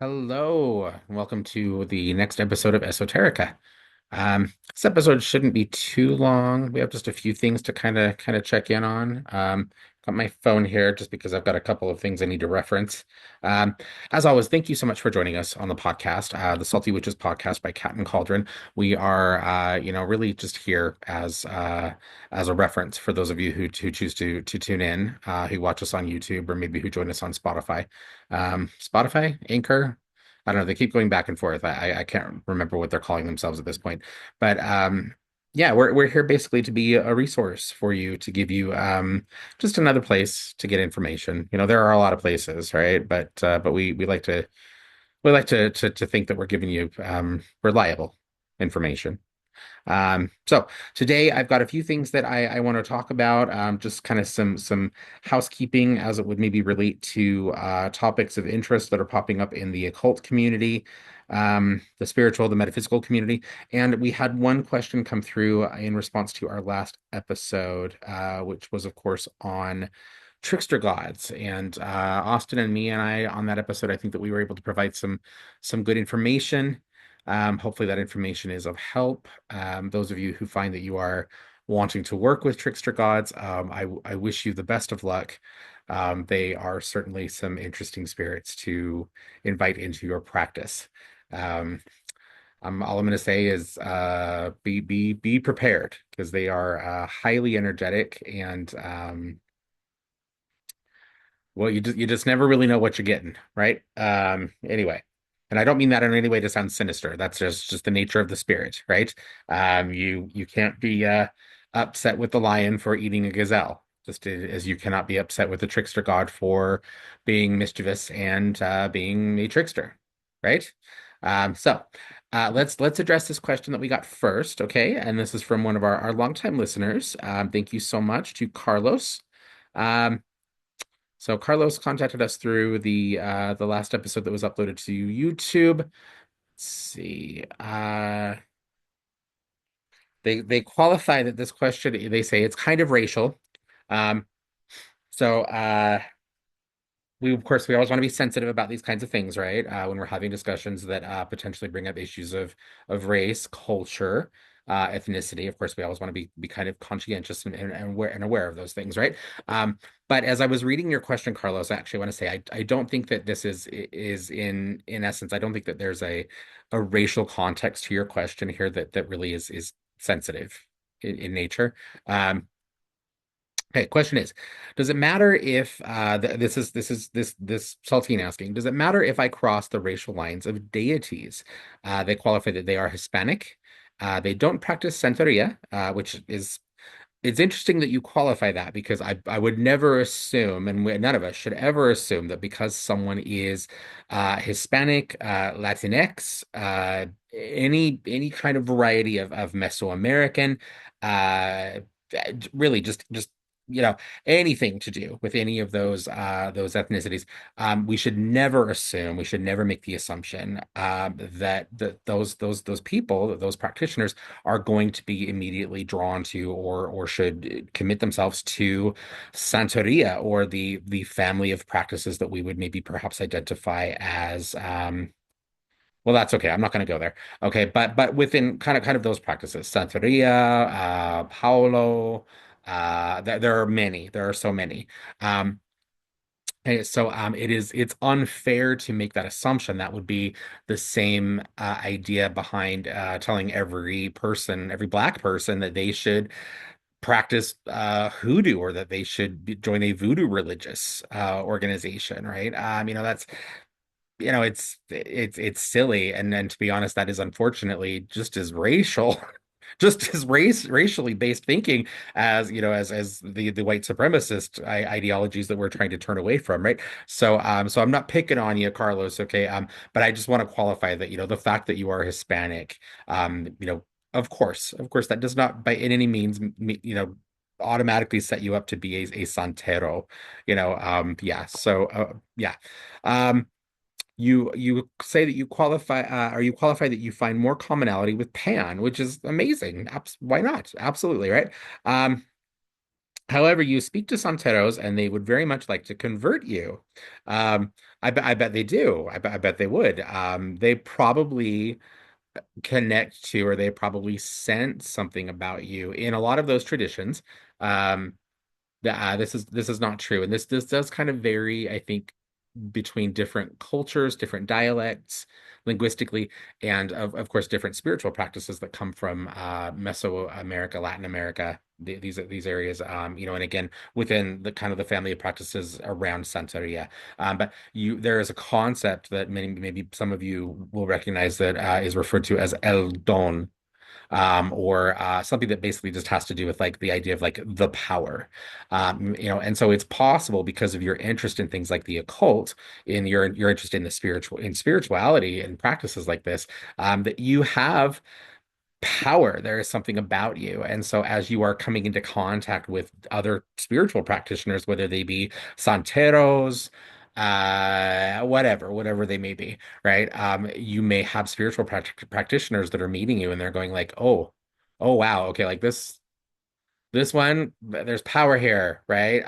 Hello, welcome to the next episode of Esoterica. This episode shouldn't be too long. We have just a few things to kind of check in on. Got my phone here just because I've got a couple of things I need to reference. Um, as always, thank you so much for joining us on the podcast, the Salty Witches podcast by Cat and Cauldron. We are, really just here as a reference for those of you who choose to tune in, who watch us on YouTube or maybe who join us on Spotify. Spotify, Anchor. I don't know. They keep going back and forth. I can't remember what they're calling themselves at this point. But yeah, we're here basically to be a resource for you to give you just another place to get information. There are a lot of places, right? But we like to think that we're giving you reliable information. So today I've got a few things that I want to talk about, just kind of some housekeeping as it would maybe relate to topics of interest that are popping up in the occult community, the spiritual, the metaphysical community. And we had one question come through in response to our last episode, which was, of course, on trickster gods. And Austin and me and I on that episode, I think that we were able to provide some good information. Hopefully that information is of help. Those of you who find that you are wanting to work with trickster gods, I wish you the best of luck. They are certainly some interesting spirits to invite into your practice. Um, all I'm going to say is be prepared because they are highly energetic and well, you just never really know what you're getting, right? Anyway, and I don't mean that in any way to sound sinister. That's just the nature of the spirit, right? You can't be upset with the lion for eating a gazelle, just as you cannot be upset with the trickster god for being mischievous and being a trickster, right? So let's address this question that we got first, okay? And this is from one of our longtime listeners. Thank you so much to Carlos. Um, so Carlos contacted us through the last episode that was uploaded to YouTube. Let's see. They qualify that this question, they say it's kind of racial. Um, so we of course we always want to be sensitive about these kinds of things, right? When we're having discussions that potentially bring up issues of race, culture, ethnicity. Of course, we always want to be kind of conscientious and aware of those things, right? But as I was reading your question, Carlos, I actually want to say I don't think that this is in essence. I don't think that there's a racial context to your question here that really is sensitive in nature. Um, Okay, question is, does it matter if this Saltine asking, does it matter if I cross the racial lines of deities? They qualify that they are Hispanic. They don't practice Santeria, which is it's interesting that you qualify that because I would never assume, and none of us should ever assume that because someone is Hispanic, Latinx, any kind of variety of Mesoamerican, uh, really just you know anything to do with any of those ethnicities, we should never assume, we should never make the assumption that those people, those practitioners are going to be immediately drawn to or should commit themselves to Santeria or the family of practices that we would maybe perhaps identify as well, that's okay. I'm not going to go there. Okay, but within kind of those practices, Santeria, Paolo, there are many. There are so many. Um, so it's unfair to make that assumption. That would be the same idea behind telling every person, every black person, that they should practice hoodoo or that they should join a voodoo religious organization, right? That's it's silly, and to be honest, that is unfortunately just as racial, just as racially based thinking as as the white supremacist ideologies that we're trying to turn away from, right? So I'm not picking on you, Carlos, okay? But I just want to qualify that the fact that you are Hispanic, of course, that does not by in any means automatically set you up to be a santero, yeah. So yeah. Um, you say that you qualify, or you qualify that you find more commonality with Pan, which is amazing. Why not? Absolutely, right? Um, However, you speak to Santeros and they would very much like to convert you. Um, I bet they do. I bet they would. They probably connect to, or they probably sense something about you in a lot of those traditions. Um, this is not true, and this does kind of vary, I think, between different cultures, different dialects, linguistically, and of course different spiritual practices that come from Mesoamerica, Latin America, these areas. And again within the kind of the family of practices around Santeria. But there is a concept that maybe some of you will recognize that is referred to as El Don, or something that basically just has to do with like the idea of like the power, and so it's possible because of your interest in things like the occult, in your interest in the spirituality and practices like this, that you have power. There is something about you. And so as you are coming into contact with other spiritual practitioners, whether they be santeros, whatever they may be, right? You may have spiritual practitioners that are meeting you and they're going like, oh wow, okay, like this one, there's power here, right?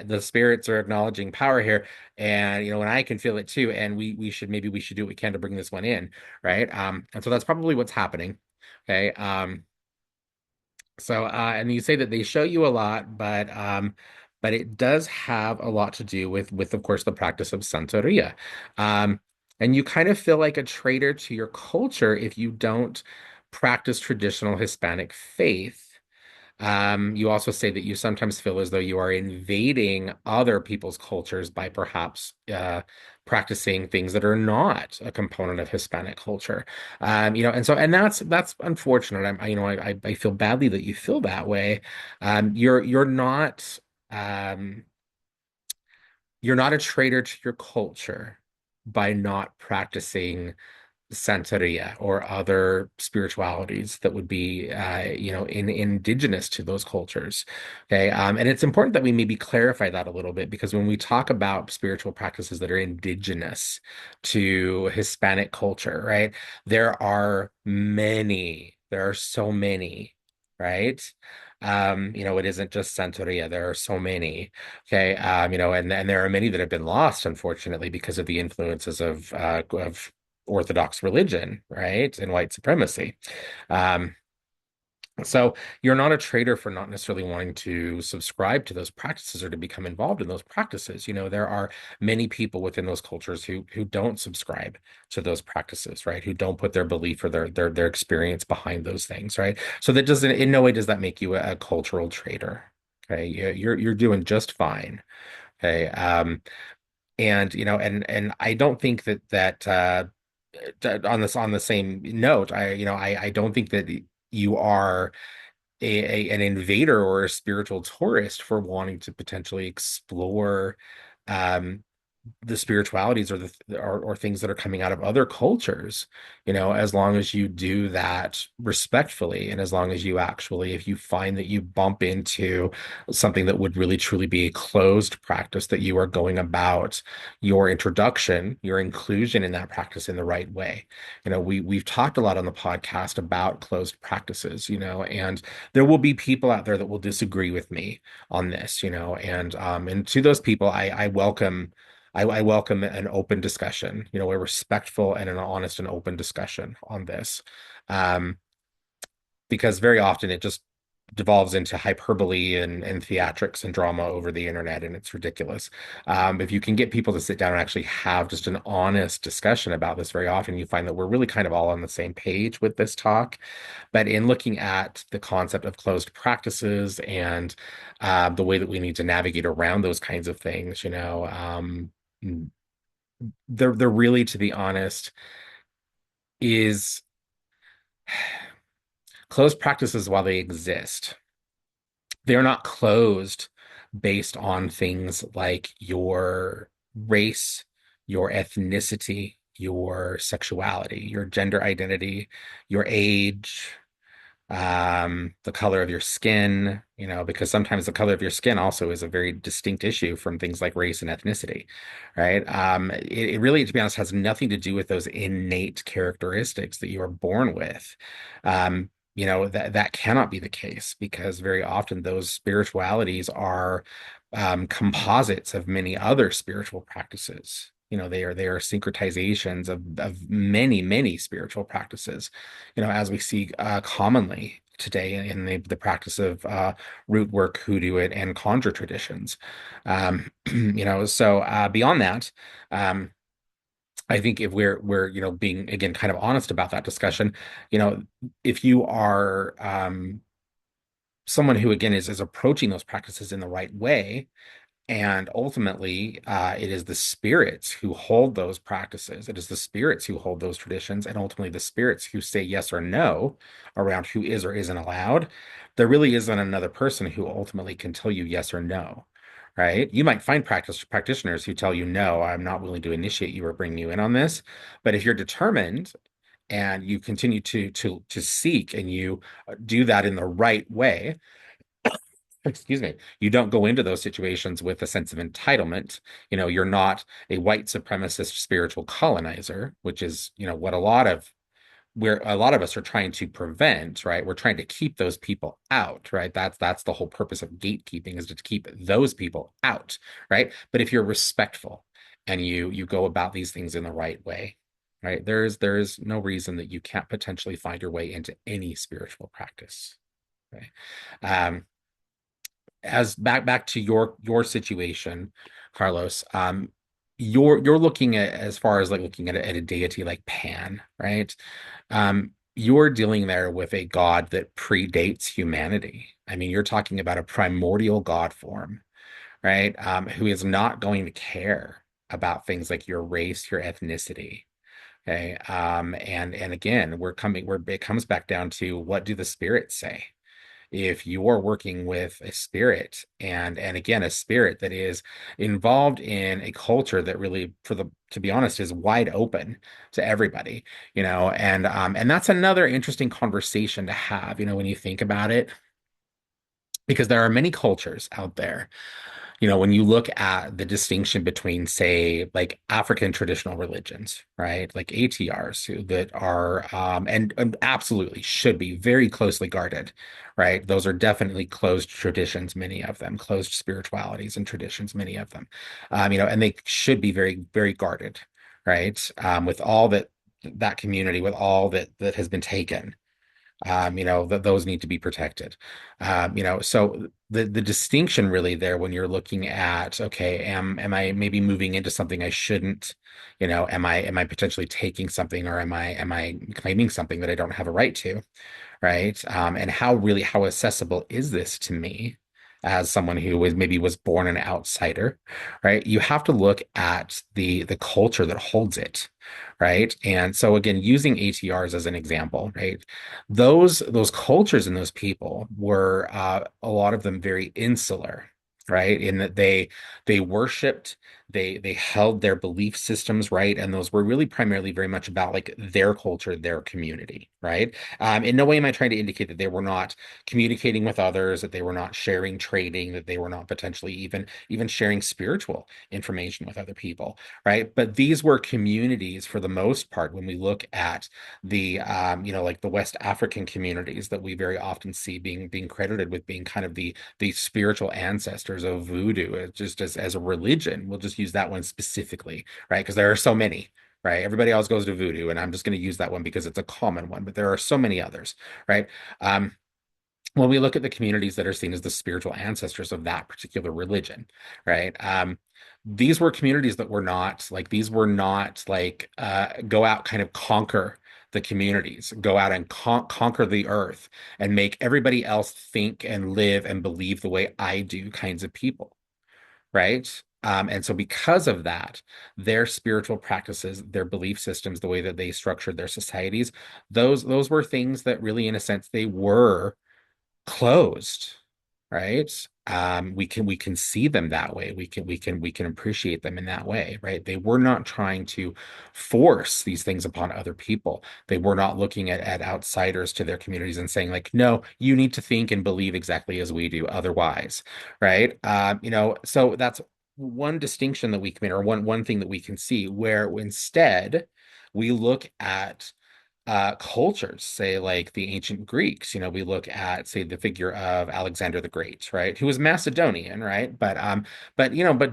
The spirits are acknowledging power here, and and I can feel it too. And we should do what we can to bring this one in, right? And so that's probably what's happening. Okay. And you say that they show you a lot, but it does have a lot to do with of course the practice of Santeria. Um, and you kind of feel like a traitor to your culture if you don't practice traditional Hispanic faith. You also say that you sometimes feel as though you are invading other people's cultures by perhaps practicing things that are not a component of Hispanic culture. And that's unfortunate. I feel badly that you feel that way. You're not um, you're not a traitor to your culture by not practicing Santeria or other spiritualities that would be, indigenous to those cultures. Okay. And it's important that we maybe clarify that a little bit because when we talk about spiritual practices that are indigenous to Hispanic culture, right, there are so many, right? It isn't just Santeria. There are so many. Okay. And there are many that have been lost, unfortunately, because of the influences of Orthodox religion, right? And white supremacy. Um, so you're not a traitor for not necessarily wanting to subscribe to those practices or to become involved in those practices. There are many people within those cultures who don't subscribe to those practices, right? Who don't put their belief or their experience behind those things, right? So that doesn't, in no way does that make you a cultural traitor. Okay, you're doing just fine. Okay, and I don't think that on the same note, I don't think that you are an invader or a spiritual tourist for wanting to potentially explore um, the spiritualities or things that are coming out of other cultures, as long as you do that respectfully and as long as you actually, if you find that you bump into something that would really truly be a closed practice, that you are going about your inclusion in that practice in the right way. We've talked a lot on the podcast about closed practices, and there will be people out there that will disagree with me on this, and to those people, I welcome an open discussion, a respectful and an honest and open discussion on this. Um, because very often it just devolves into hyperbole and theatrics and drama over the internet, and it's ridiculous. If you can get people to sit down and actually have just an honest discussion about this, very often you find that we're really kind of all on the same page with this talk. But in looking at the concept of closed practices and the way that we need to navigate around those kinds of things, they're really, to be honest, is closed practices while they exist. They're not closed based on things like your race, your ethnicity, your sexuality, your gender identity, your age, the color of your skin, because sometimes the color of your skin also is a very distinct issue from things like race and ethnicity, right? It really, to be honest, has nothing to do with those innate characteristics that you are born with. that cannot be the case because very often those spiritualities are composites of many other spiritual practices. They are syncretizations of many spiritual practices, as we see commonly today in the practice of root work, hoodoo, and conjure traditions. So beyond that, um, I think if we're being again kind of honest about that discussion, you know, if you are someone who again is approaching those practices in the right way, and ultimately, it is the spirits who hold those practices. It is the spirits who hold those traditions, and ultimately the spirits who say yes or no around who is or isn't allowed. There really isn't another person who ultimately can tell you yes or no, right? You might find practitioners who tell you, no, I'm not willing to initiate you or bring you in on this. But if you're determined and you continue to seek and you do that in the right way, excuse me, you don't go into those situations with a sense of entitlement. You're not a white supremacist spiritual colonizer, which is, what where a lot of us are trying to prevent, right? We're trying to keep those people out, right? That's the whole purpose of gatekeeping, is to keep those people out, right? But if you're respectful and you go about these things in the right way, right? There's no reason that you can't potentially find your way into any spiritual practice. Right. Um, as back to your situation, Carlos, you're looking at, as far as like looking at a deity like Pan, right? You're dealing there with a god that predates humanity. I mean, you're talking about a primordial god form, right? Who is not going to care about things like your race, your ethnicity. Okay. And again, it comes back down to, what do the spirits say? If you are working with a spirit, and again, a spirit that is involved in a culture that really, to be honest, is wide open to everybody, and that's another interesting conversation to have, when you think about it, because there are many cultures out there. When you look at the distinction between, say, like African traditional religions, right? Like ATRs that are, and absolutely should be very closely guarded, right? Those are definitely closed traditions, many of them, closed spiritualities and traditions, many of them, and they should be very, very guarded, right? With all that community, with all that has been taken, that those need to be protected. So the distinction really there, when you're looking at, okay, am I maybe moving into something I shouldn't? Am I potentially taking something, or am I claiming something that I don't have a right to? Right? And how accessible is this to me as someone who was born an outsider, right? You have to look at the culture that holds it, right? And so again, using ATRs as an example, right? Those cultures and those people were, a lot of them, very insular. Right, in that they worshipped, they held their belief systems, right, and those were really primarily very much about like their culture, their community, right. In no way am I trying to indicate that they were not communicating with others, that they were not sharing trading, that they were not potentially even sharing spiritual information with other people, right? But these were communities for the most part. When we look at like the West African communities that we very often see being credited with being kind of the spiritual ancestors of voodoo, just as a religion. We'll just use that one specifically, right? Because there are so many, right? Everybody else goes to voodoo, and I'm just going to use that one because it's a common one, but there are so many others, right? Um, when we look at the communities that are seen as the spiritual ancestors of that particular religion, right? These were communities that were not like, go out, kind of conquer the communities, go out and conquer the earth and make everybody else think and live and believe the way I do kinds of people, right? And so because of that, their spiritual practices, their belief systems, the way that they structured their societies, those were things that really, in a sense, they were closed, right? We can see them that way. We can appreciate them in that way, right? They were not trying to force these things upon other people. They were not looking at outsiders to their communities and saying like, no, you need to think and believe exactly as we do, otherwise, right? So that's one distinction that we can, or one thing that we can see, where instead we look at cultures, say like the ancient Greeks, we look at, say, the figure of Alexander the Great, right, who was Macedonian, right, but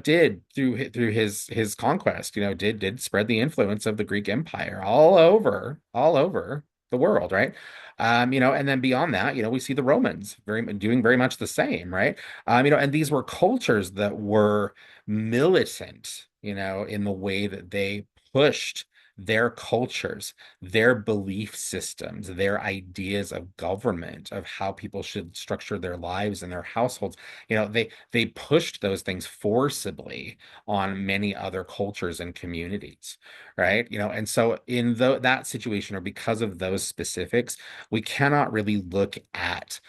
did through his conquest, did spread the influence of the Greek Empire all over the world, right? And then beyond that, we see the Romans doing very much the same, right? And these were cultures that were militant, in the way that they pushed their cultures, their belief systems, their ideas of government, of how people should structure their lives and their households. They pushed those things forcibly on many other cultures and communities, right? And so in that situation, or because of those specifics, we cannot really look at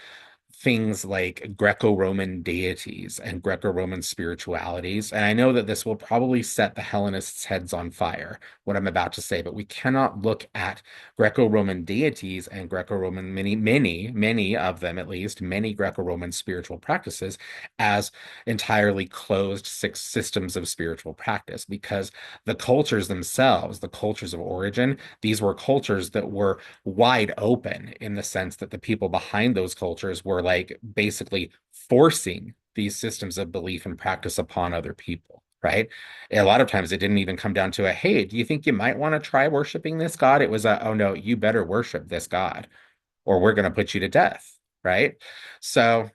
things like Greco-Roman deities and Greco-Roman spiritualities. And I know that this will probably set the Hellenists' heads on fire, what I'm about to say, but we cannot look at Greco-Roman deities and Greco-Roman, many of them, at least, many Greco-Roman spiritual practices as entirely closed six systems of spiritual practice, because the cultures themselves, the cultures of origin, these were cultures that were wide open, in the sense that the people behind those cultures were like basically forcing these systems of belief and practice upon other people, right? A lot of times it didn't even come down to a, hey, do you think you might want to try worshiping this God? It was a, oh no, you better worship this God or we're going to put you to death, right? So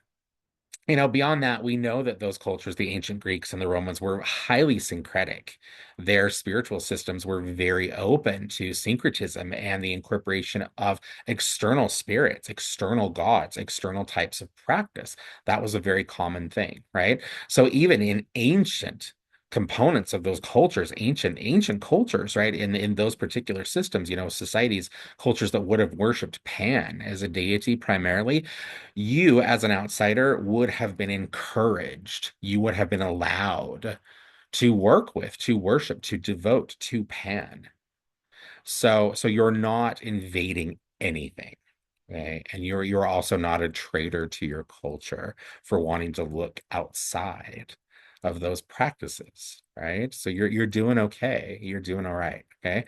beyond that, we know that those cultures, the ancient Greeks and the Romans, were highly syncretic. Their spiritual systems were very open to syncretism and the incorporation of external spirits, external gods, external types of practice. That was a very common thing, right? So even in ancient components of those cultures, ancient cultures, right? In those particular systems, societies, cultures that would have worshipped Pan as a deity primarily, you as an outsider would have been encouraged, you would have been allowed to work with, to worship, to devote to Pan. So you're not invading anything. Okay. And you're also not a traitor to your culture for wanting to look outside of those practices, right? So you're doing okay. You're doing all right. Okay.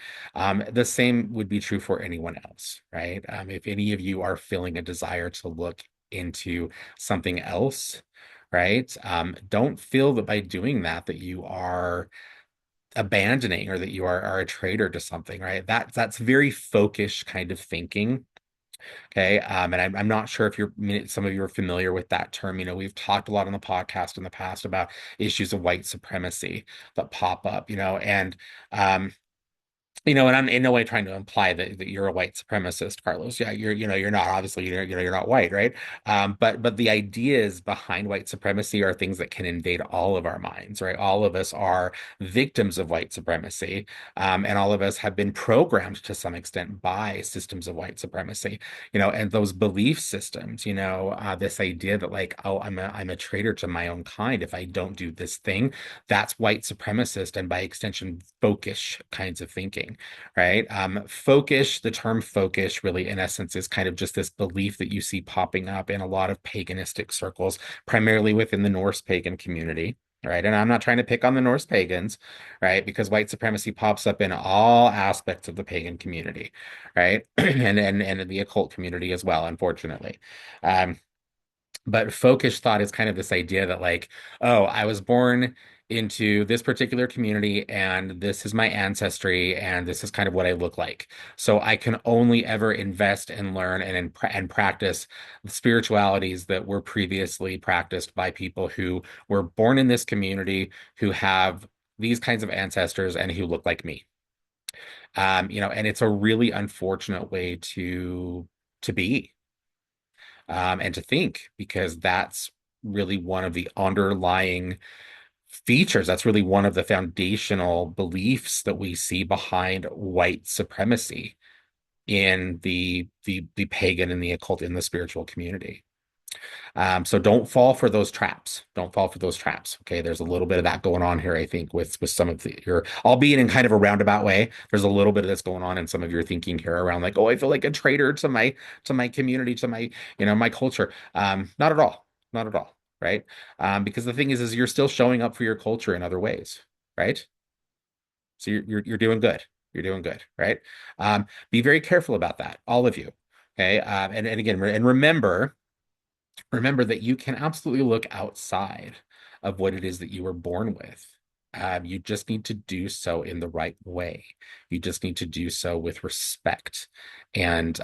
The same would be true for anyone else, right? If any of you are feeling a desire to look into something else, right? Don't feel that by doing that you are abandoning, or that you are a traitor to something, right? That's very folkish kind of thinking. Okay. And I'm not sure if some of you are familiar with that term. We've talked a lot on the podcast in the past about issues of white supremacy that pop up, um, and I'm in no way trying to imply that you're a white supremacist, Carlos. Yeah, you're not. Obviously, you're not white, right? But the ideas behind white supremacy are things that can invade all of our minds, right? All of us are victims of white supremacy, and all of us have been programmed to some extent by systems of white supremacy, and those belief systems, this idea that like, oh, I'm a traitor to my own kind if I don't do this thing. That's white supremacist, and by extension, folkish kinds of thinking, right? Folkish, the term folkish really, in essence, is kind of just this belief that you see popping up in a lot of paganistic circles, primarily within the Norse pagan community. Right. And I'm not trying to pick on the Norse pagans, right? Because white supremacy pops up in all aspects of the pagan community, right? And in the occult community as well, unfortunately. Um, but folkish thought is kind of this idea that like, oh, I was born into this particular community and this is my ancestry and this is kind of what I look like. So I can only ever invest and learn and practice the spiritualities that were previously practiced by people who were born in this community, who have these kinds of ancestors and who look like me. And it's a really unfortunate way to be, and to think, because that's really one of the underlying features. That's really one of the foundational beliefs that we see behind white supremacy in the pagan and the occult in the spiritual community. So don't fall for those traps. Don't fall for those traps. Okay, there's a little bit of that going on here, I think, with some of your, albeit in kind of a roundabout way. There's a little bit of this going on in some of your thinking here around like, oh, I feel like a traitor to my community, to my my culture. Not at all. Not at all. Right. Because the thing is you're still showing up for your culture in other ways. Right. So you're doing good. You're doing good, right? Be very careful about that, all of you. Okay. And again, and remember that you can absolutely look outside of what it is that you were born with. You just need to do so in the right way. You just need to do so with respect and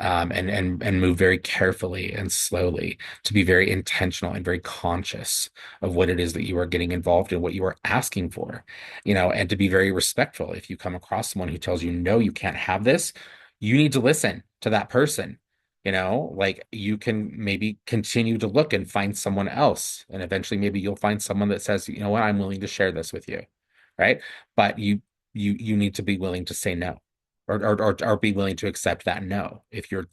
move very carefully and slowly to be very intentional and very conscious of what it is that you are getting involved in, what you are asking for, and to be very respectful. If you come across someone who tells you, no, you can't have this, you need to listen to that person. Like you can maybe continue to look and find someone else. And eventually maybe you'll find someone that says, you know what, I'm willing to share this with you. Right. But you need to be willing to say no or be willing to accept that no if you're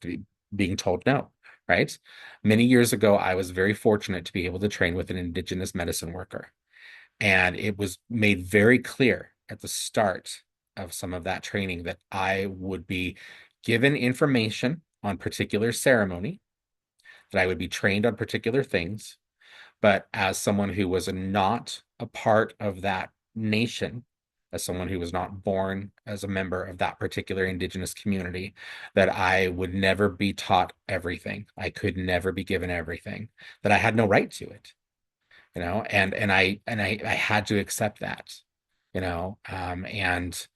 being told no. Right. Many years ago, I was very fortunate to be able to train with an indigenous medicine worker. And it was made very clear at the start of some of that training that I would be given information on particular ceremony, that I would be trained on particular things. But as someone who was not a part of that nation, as someone who was not born as a member of that particular indigenous community, that I would never be taught everything. I could never be given everything, that I had no right to it, and I had to accept that, and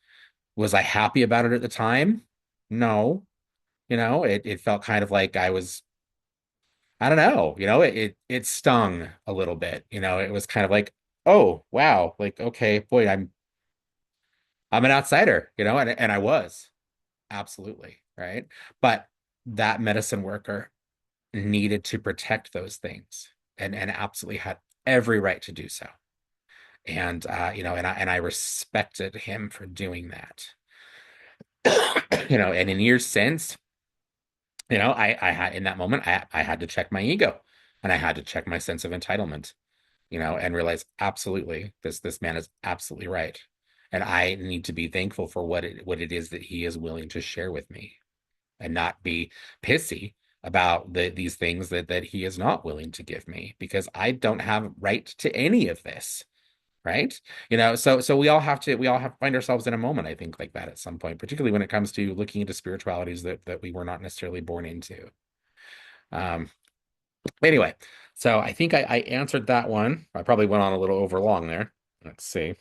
was I happy about it at the time? No. It felt kind of like I don't know, it stung a little bit. It was kind of like, oh wow, like okay, boy, I'm an outsider, and I was absolutely right. But that medicine worker needed to protect those things and absolutely had every right to do so. And and I respected him for doing that. And in years since, I had in that moment I had to check my ego and I had to check my sense of entitlement, and realize absolutely this man is absolutely right. And I need to be thankful for what it is that he is willing to share with me and not be pissy about these things that he is not willing to give me because I don't have right to any of this. Right. So we all have to find ourselves in a moment, I think, like that at some point, particularly when it comes to looking into spiritualities that we were not necessarily born into. Um, anyway, so I think I answered that one. I probably went on a little over long there. Let's see.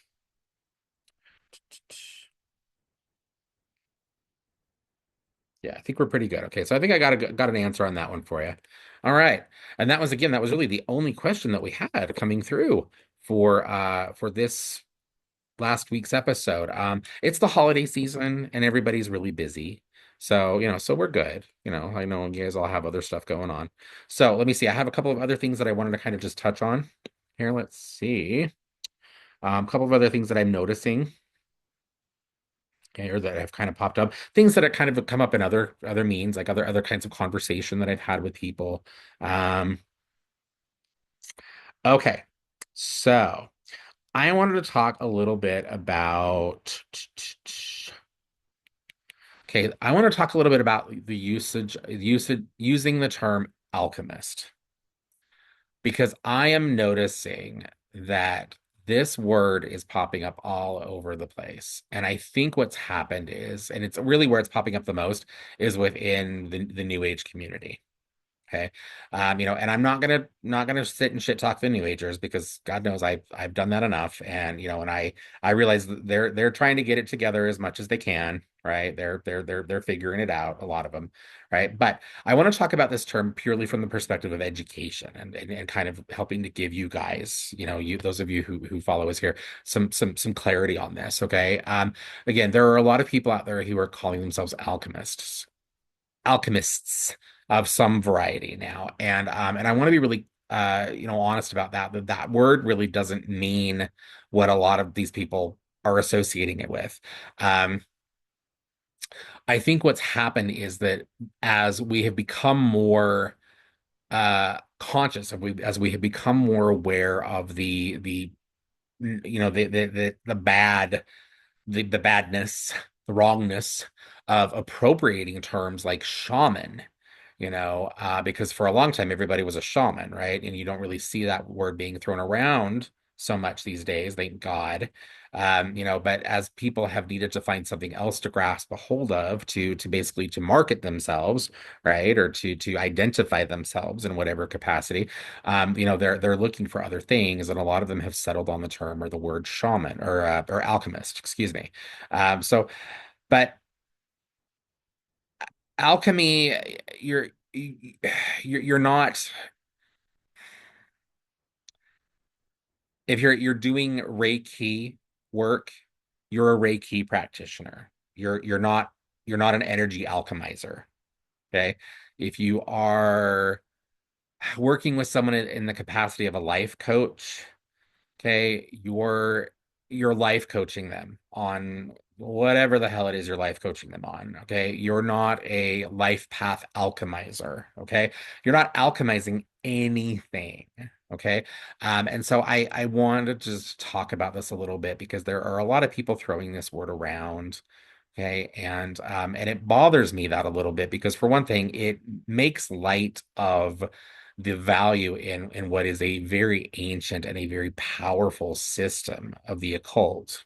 Yeah, I think we're pretty good. Okay, so I think I got an answer on that one for you. All right. And that was really the only question that we had coming through for this last week's episode. It's the holiday season and everybody's really busy. So we're good. I know you guys all have other stuff going on. So let me see. I have a couple of other things that I wanted to kind of just touch on. Here, let's see. A couple of other things that I'm noticing, okay, or that have kind of popped up. Things that have kind of come up in other means, like other kinds of conversation that I've had with people. Um, okay. So I wanted to talk a little bit about Okay, I want to talk a little bit about the usage using the term alchemist because I am noticing that this word is popping up all over the place. And I think what's happened is, and it's really where it's popping up the most, is within the New Age community. Okay. And I'm not gonna sit and shit talk the New Agers because God knows I've done that enough. And I realize that they're trying to get it together as much as they can, right? They're figuring it out, a lot of them, right? But I want to talk about this term purely from the perspective of education and kind of helping to give you guys, those of you who follow us here, some clarity on this. Okay. Again, there are a lot of people out there who are calling themselves alchemists of some variety now. And I want to be really honest about that word really doesn't mean what a lot of these people are associating it with. Um, I think what's happened is that as we have become more conscious as we have become more aware of the bad the badness, the wrongness of appropriating terms like shaman, because for a long time everybody was a shaman, right? And you don't really see that word being thrown around so much these days, thank God. But as people have needed to find something else to grasp a hold of to basically to market themselves, right, or to identify themselves in whatever capacity, they're looking for other things, and a lot of them have settled on the term or the word shaman or alchemist, excuse me. But alchemy, you're not, if you're doing Reiki work, you're a Reiki practitioner. You're not an energy alchemizer. Okay. If you are working with someone in the capacity of a life coach, okay, you're life coaching them on whatever the hell it is you're life coaching them on. Okay. You're not a life path alchemizer. Okay. You're not alchemizing anything. Okay. And so I wanted to just talk about this a little bit because there are a lot of people throwing this word around. Okay. And it bothers me that a little bit because for one thing, it makes light of the value in what is a very ancient and a very powerful system of the occult,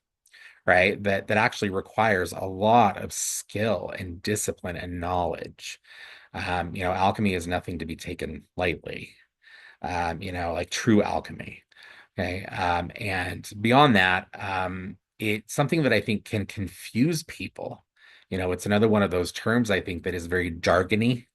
right? That actually requires a lot of skill and discipline and knowledge. Alchemy is nothing to be taken lightly. Like true alchemy. Okay. And beyond that, it's something that I think can confuse people. It's another one of those terms I think that is very jargony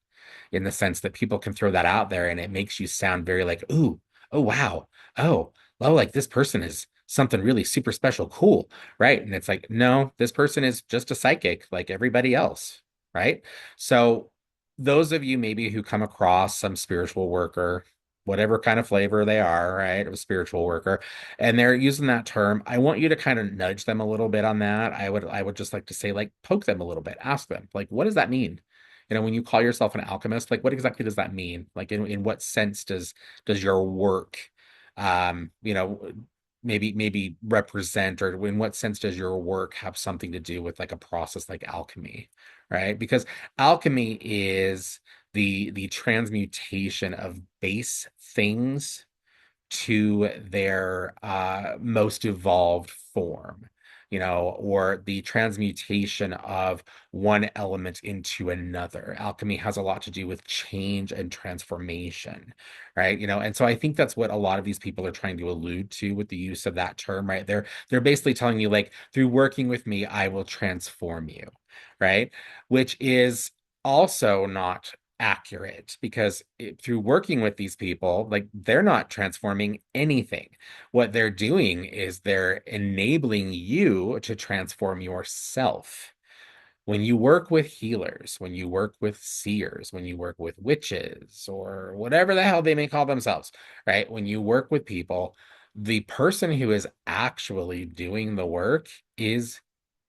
in the sense that people can throw that out there and it makes you sound very like, ooh, oh, wow. Oh, like this person is something really super special, cool, right? And it's like, no, this person is just a psychic like everybody else, right? So, those of you maybe who come across some spiritual worker, whatever kind of flavor they are, right, of a spiritual worker, and they're using that term, I want you to kind of nudge them a little bit on that. I would just like to say, like, poke them a little bit, ask them, like, what does that mean? When you call yourself an alchemist, like what exactly does that mean? Like in what sense does your work um, you know, maybe represent, or in what sense does your work have something to do with like a process like alchemy, right? Because alchemy is the transmutation of base things to their most evolved form, or the transmutation of one element into another. Alchemy has a lot to do with change and transformation, right? And so I think that's what a lot of these people are trying to allude to with the use of that term, right? They're basically telling you like, through working with me, I will transform you, right? Which is also not accurate because through working with these people, like they're not transforming anything. What they're doing is they're enabling you to transform yourself. When you work with healers, when you work with seers, when you work with witches or whatever the hell they may call themselves, right? When you work with people, the person who is actually doing the work is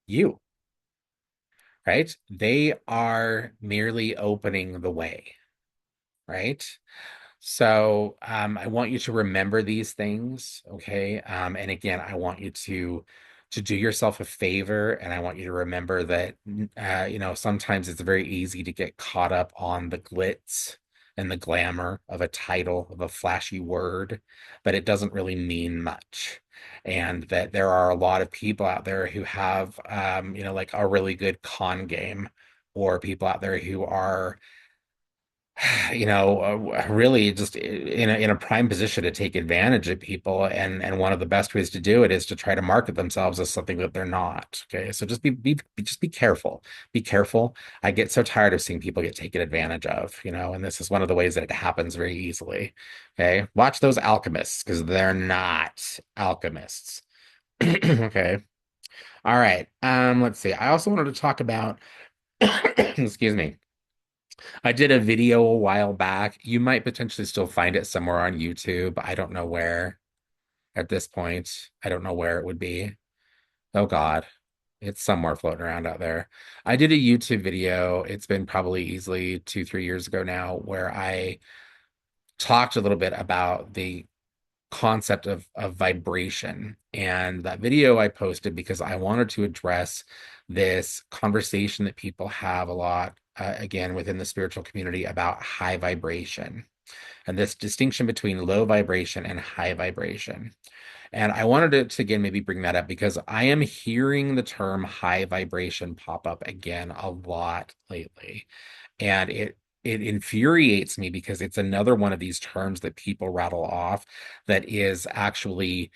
you, right? They are merely opening the way, right? So I want you to remember these things, okay? And again, I want you to do yourself a favor, and I want you to remember that sometimes it's very easy to get caught up on the glitz and the glamour of a title, of a flashy word, but it doesn't really mean much. And that there are a lot of people out there who have like a really good con game, or people out there who are really just in a prime position to take advantage of people. And one of the best ways to do it is to try to market themselves as something that they're not. Okay. So just be careful. Be careful. I get so tired of seeing people get taken advantage of, and this is one of the ways that it happens very easily. Okay. Watch those alchemists because they're not alchemists. Okay. All right. Let's see. I also wanted to talk about, excuse me. I did a video a while back. You might potentially still find it somewhere on YouTube. I don't know where at this point. I don't know where it would be. Oh God, it's somewhere floating around out there. I did a YouTube video. It's been probably easily 2, 3 years ago now, where I talked a little bit about the concept of vibration. And that video I posted because I wanted to address this conversation that people have a lot, again, within the spiritual community about high vibration and this distinction between low vibration and high vibration. And I wanted to again maybe bring that up because I am hearing the term high vibration pop up again a lot lately. And it infuriates me because it's another one of these terms that people rattle off that is actually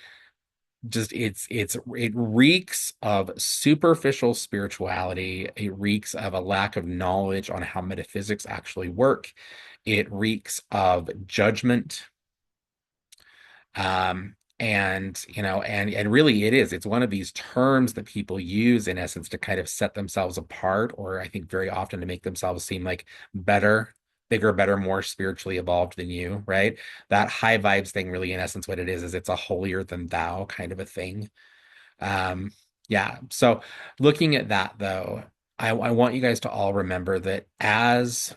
just it reeks of superficial spirituality. It reeks of a lack of knowledge on how metaphysics actually work. It reeks of judgment. And and really it is. It's one of these terms that people use in essence to kind of set themselves apart, or I think very often to make themselves seem like better, bigger, better, more spiritually evolved than you, right? That high vibes thing, really, in essence, what it is it's a holier than thou kind of a thing. Um, yeah. So looking at that though, I want you guys to all remember that as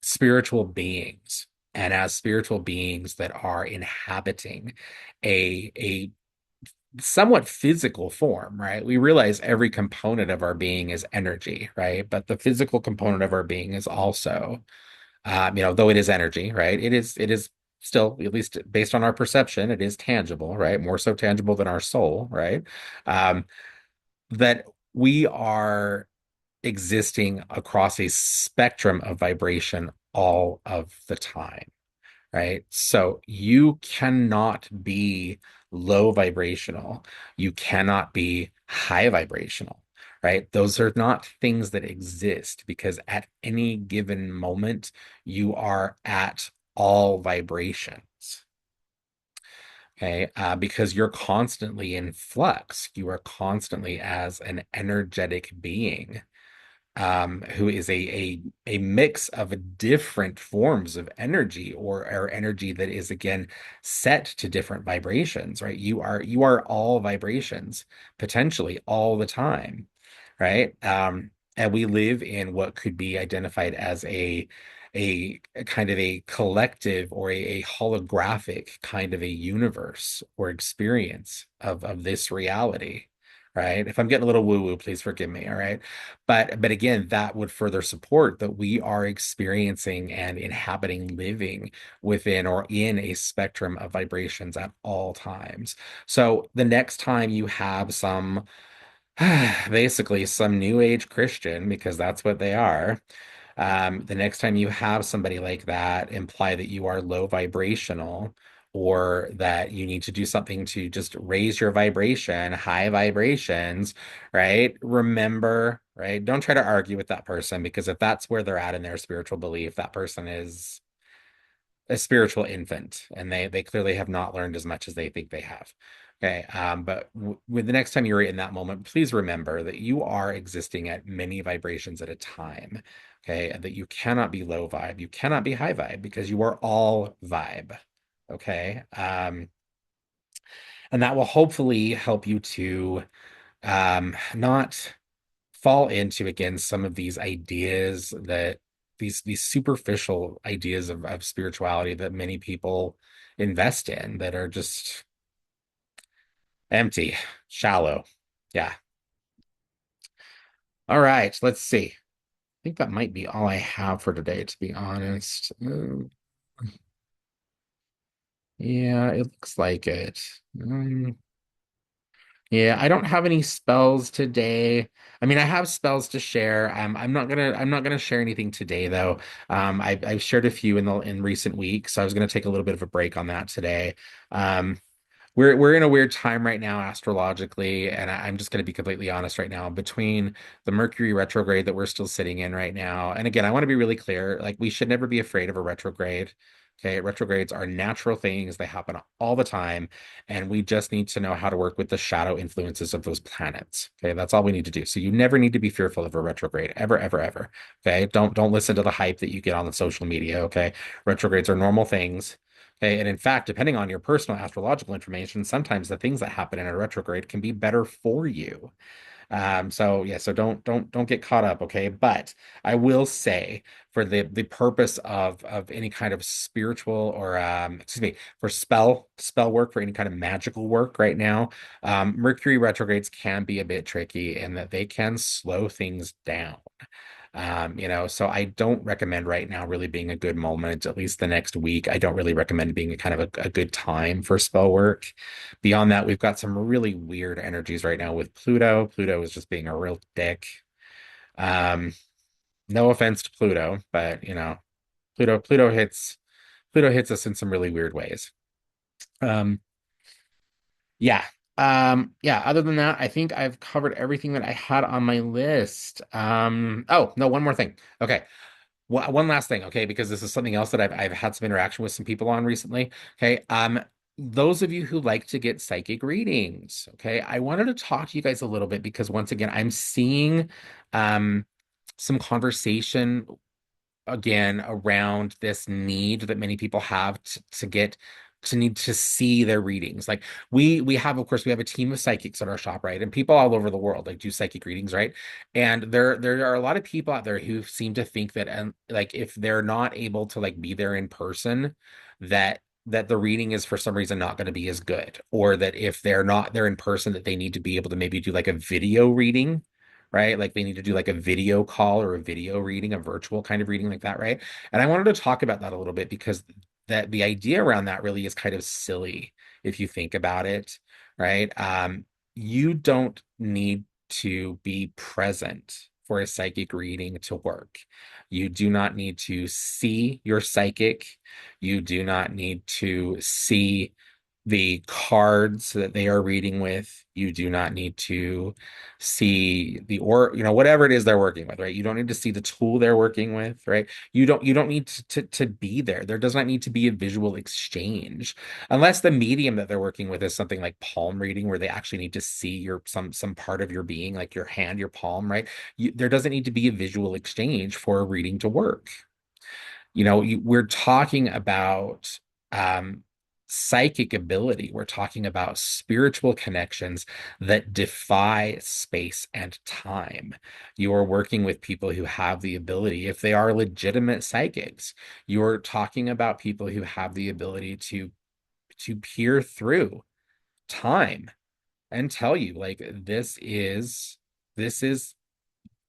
spiritual beings and as spiritual beings that are inhabiting a somewhat physical form, right? We realize every component of our being is energy, right? But the physical component of our being is also, though it is energy, right? It is still, at least based on our perception, it is tangible, right? More so tangible than our soul, right? Um, that we are existing across a spectrum of vibration all of the time, right? So you cannot be low vibrational. You cannot be high vibrational, right? Those are not things that exist because at any given moment, you are at all vibrations. Okay, because you're constantly in flux. You are constantly as an energetic being who is a mix of different forms of energy or energy that is again set to different vibrations, right? You are all vibrations potentially all the time, right? And we live in what could be identified as a kind of a collective or a holographic kind of a universe or experience of this reality, right? If I'm getting a little woo-woo, please forgive me, all right? But again, that would further support that we are experiencing and inhabiting, living within or in a spectrum of vibrations at all times. So the next time you have some basically some new age Christian, because that's what they are, the next time you have somebody like that imply that you are low vibrational or that you need to do something to just raise your vibration, high vibrations, right? Remember, right? Don't try to argue with that person because if that's where they're at in their spiritual belief, that person is a spiritual infant and they clearly have not learned as much as they think they have. Okay, but with the next time you're in that moment, please remember that you are existing at many vibrations at a time. Okay, and that you cannot be low vibe, you cannot be high vibe because you are all vibe. Okay, and that will hopefully help you to not fall into again some of these ideas that these superficial ideas of spirituality that many people invest in that are just empty, shallow. Yeah. All right, let's see. I think that might be all I have for today, to be honest. Yeah, it looks like it. Um, Yeah, I don't have any spells today. I mean, I have spells to share. I'm not gonna share anything today though. I've shared a few in recent weeks, so I was gonna take a little bit of a break on that today. Um, we're in a weird time right now astrologically, and I'm just going to be completely honest right now. Between the Mercury retrograde that we're still sitting in right now, and again, I want to be really clear, like we should never be afraid of a retrograde. Okay, retrogrades are natural things. They happen all the time, and we just need to know how to work with the shadow influences of those planets. Okay, that's all we need to do. So you never need to be fearful of a retrograde, ever, ever, ever. Okay, don't listen to the hype that you get on the social media. Okay, retrogrades are normal things. Okay, and in fact, depending on your personal astrological information, sometimes the things that happen in a retrograde can be better for you. So yeah, so don't get caught up, okay? But I will say for the purpose of any kind of spiritual or excuse me, for spell work, for any kind of magical work right now, Mercury retrogrades can be a bit tricky in that they can slow things down. So I don't recommend right now really being a good moment, at least the next week. I don't really recommend it being a kind of a good time for spell work. Beyond that, we've got some really weird energies right now with Pluto. Pluto is just being a real dick. Um, no offense to Pluto, but Pluto, Pluto hits Pluto hits us in some really weird ways. Um, yeah. Yeah, other than that, I think I've covered everything that I had on my list. Oh, no, one more thing. Okay. One last thing, okay, because this is something else that I've had some interaction with some people on recently. Okay. Those of you who like to get psychic readings, okay, I wanted to talk to you guys a little bit because once again, I'm seeing um some conversation again around this need that many people have to get to need to see their readings. Like we have, of course, we have a team of psychics at our shop, right? And people all over the world like do psychic readings, right? And there are a lot of people out there who seem to think that and like if they're not able to like be there in person, that the reading is for some reason not going to be as good, or that if they're not there in person, that they need to be able to maybe do like a video reading, right? Like they need to do like a video call or a video reading, a virtual kind of reading like that, right? And I wanted to talk about that a little bit because that the idea around that really is kind of silly if you think about it, right? You don't need to be present for a psychic reading to work. You do not need to see your psychic. You do not need to see the cards that they are reading with. You do not need to see the or whatever it is they're working with, right? You don't need to see the tool they're working with, right? You don't need to be there. There does not need to be a visual exchange unless the medium that they're working with is something like palm reading where they actually need to see your some part of your being, like your hand, your palm, right? There doesn't need to be a visual exchange for a reading to work. We're talking about um, psychic ability. We're talking about spiritual connections that defy space and time. You are working with people who have the ability, if they are legitimate psychics, you're talking about people who have the ability to peer through time and tell you, like, this is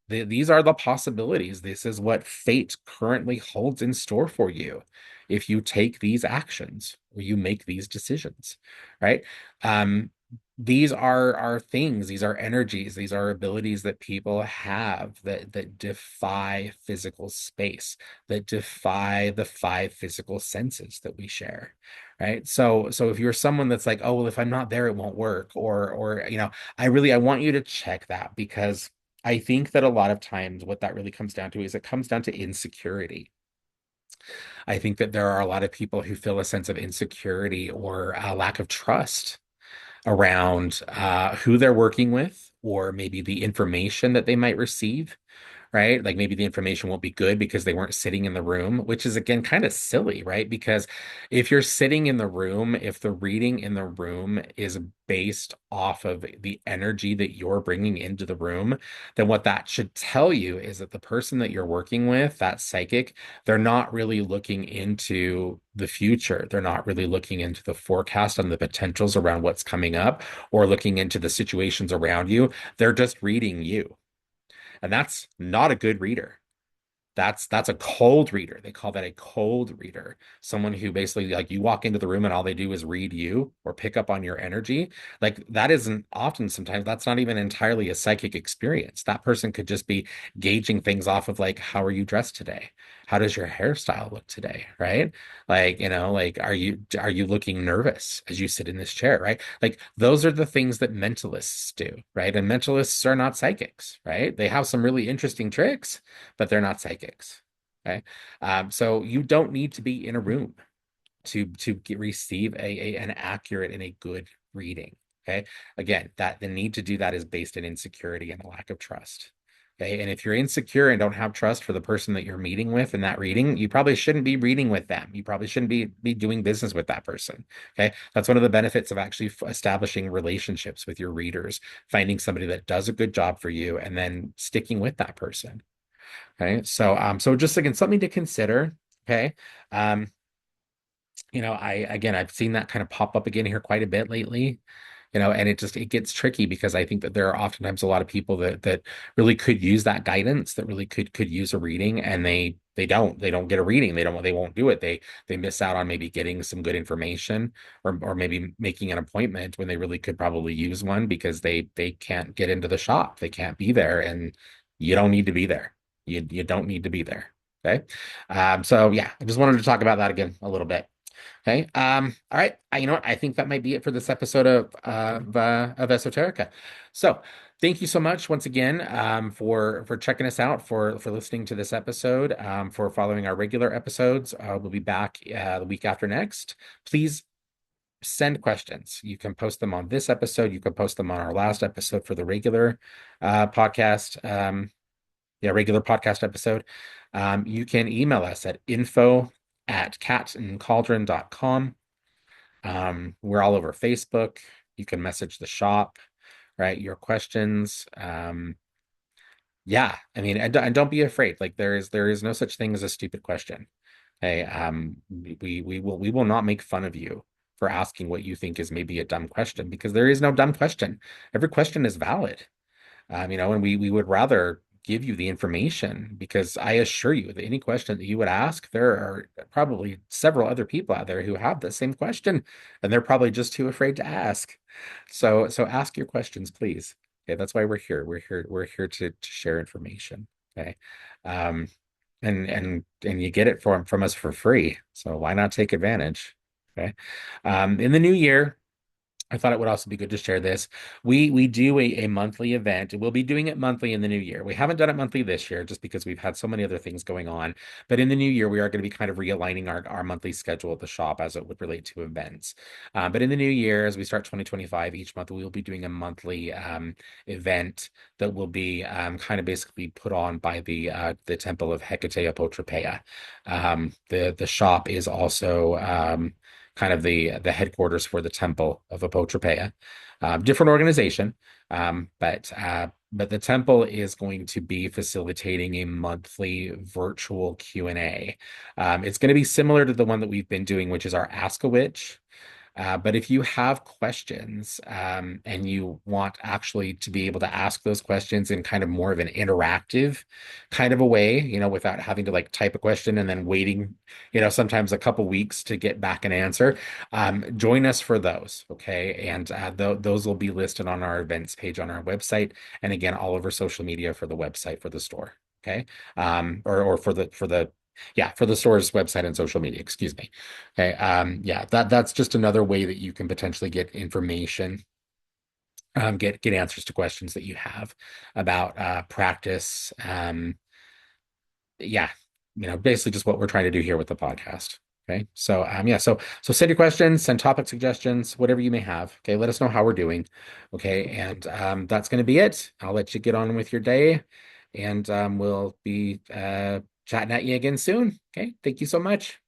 these are the possibilities. This is what fate currently holds in store for you if you take these actions or you make these decisions, right? Um, these are things, these are energies, these are abilities that people have that defy physical space, that defy the five physical senses that we share, right? So if you're someone that's like, oh, well, if I'm not there, it won't work, or I want you to check that because I think that a lot of times what that really comes down to is it comes down to insecurity. I think that there are a lot of people who feel a sense of insecurity or a lack of trust around who they're working with, or maybe the information that they might receive, right? Like maybe the information won't be good because they weren't sitting in the room, which is again kind of silly, right? Because if you're sitting in the room, if the reading in the room is based off of the energy that you're bringing into the room, then what that should tell you is that the person that you're working with, that psychic, they're not really looking into the future. They're not really looking into the forecast and the potentials around what's coming up or looking into the situations around you. They're just reading you. And that's not a good reader. That's a cold reader. They call that a cold reader. Someone who basically like you walk into the room and all they do is read you or pick up on your energy. Like that isn't often sometimes that's not even entirely a psychic experience. That person could just be gauging things off of like, how are you dressed today? How does your hairstyle look today? Right? Like, like are you looking nervous as you sit in this chair, right? Like those are the things that mentalists do, right? And mentalists are not psychics, right? They have some really interesting tricks, but they're not psychics. Okay. So you don't need to be in a room receive an accurate and a good reading. Okay. Again, that the need to do that is based in insecurity and a lack of trust. Okay. And if you're insecure and don't have trust for the person that you're meeting with in that reading, you probably shouldn't be reading with them. You probably shouldn't be doing business with that person. Okay. That's one of the benefits of actually establishing relationships with your readers, finding somebody that does a good job for you and then sticking with that person. Okay. So just again, something to consider. Okay. I've seen that kind of pop up again here quite a bit lately. and it gets tricky because I think that there are oftentimes a lot of people that really could use that guidance, that really could use a reading, and they don't get a reading. They won't do it. They miss out on maybe getting some good information, or maybe making an appointment when they really could probably use one because they can't get into the shop. They can't be there, and you don't need to be there. You don't need to be there. Okay. So yeah, I just wanted to talk about that again a little bit. Okay. All right. You know what? I think that might be it for this episode of Esoterica. So thank you so much once again, for checking us out, for listening to this episode, for following our regular episodes. We'll be back the week after next. Please send questions. You can post them on this episode. You can post them on our last episode for the regular podcast. Yeah, regular podcast episode. You can email us at info@catandcauldron.com. We're all over Facebook. You can message the shop, right? Your questions. Yeah, I mean, and don't be afraid. Like there is no such thing as a stupid question. Okay. We will not make fun of you for asking what you think is maybe a dumb question, because there is no dumb question. Every question is valid. And we would rather give you the information, because I assure you that any question that you would ask, there are probably several other people out there who have the same question, and they're probably just too afraid to ask. So ask your questions, please. Okay, that's why we're here. We're here to share information. Okay. Um, and you get it from us for free. So why not take advantage? Okay. In the new year, I thought it would also be good to share this. We do a monthly event. We'll be doing it monthly in the new year. We haven't done it monthly this year just because we've had so many other things going on. But in the new year, we are going to be kind of realigning our monthly schedule at the shop as it would relate to events. But in the new year, as we start 2025, each month we will be doing a monthly event that will be kind of basically put on by the Temple of Hecate Apotropæa. The shop is also kind of the headquarters for the Temple of Apotropæa. Different organization, but the temple is going to be facilitating a monthly virtual Q&A. It's going to be similar to the one that we've been doing, which is our Ask a Witch. But if you have questions, and you want actually to be able to ask those questions in kind of more of an interactive kind of a way, without having to like type a question and then waiting, sometimes a couple weeks to get back an answer, join us for those. Okay. And those will be listed on our events page on our website. And again, all over social media for the website for the store. Okay. Or for the store's website and social media, excuse me. Okay. Yeah, that's just another way that you can potentially get information, get answers to questions that you have about practice. Yeah, basically just what we're trying to do here with the podcast. Okay. So yeah, so send your questions, send topic suggestions, whatever you may have. Okay, let us know how we're doing. Okay, and that's going to be it. I'll let you get on with your day, and we'll be chatting at you again soon. Okay, thank you so much.